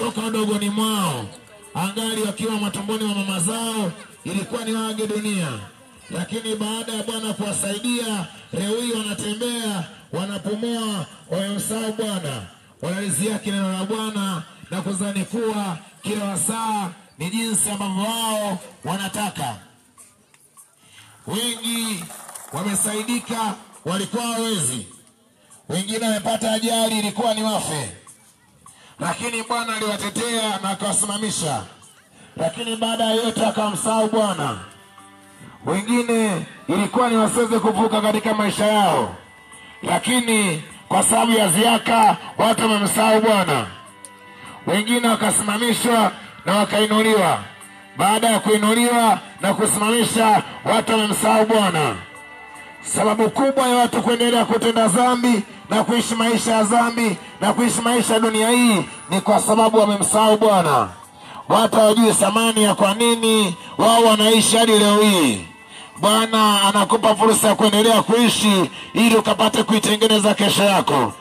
toka udogoni mwao, angali wakiwa matumboni wa mama zao, ilikuwa ni waage dunia. Lakini baada ya Bwana kuwasaidia, leo hii wanatembea, wanapumua, wamemsahau Bwana. Wanalizia neno la Bwana na kuzani kuwa kila wasaa ni jinsi ambavyo wao wanataka. Wengi wamesaidika, walikuwa hawezi. Wengine wamepata ajali, ilikuwa ni wafe. Lakini Bwana aliwatetea na akawasimamisha. Lakini baada ya yote akamsahau Bwana. Wengine ilikuwa ni wasiweze kuvuka katika maisha yao. Lakini kwa sababu ya ziaka watu wamemsahau Bwana. Wengine wakasimamishwa na wakainuliwa. Baada ya kuinuliwa na kusimamisha, watu wamemsahau Bwana. Sababu kubwa ya watu kuendelea kutenda dhambi na kuishi maisha ya dhambi na kuishi maisha ya dunia hii ni kwa sababu wamemsahau Bwana. Watu hawajui thamani ya kwa nini wao wanaishi hadi leo hii. Bwana anakupa fursa ya kuendelea kuishi ili ukapate kuitengeneza kesho yako.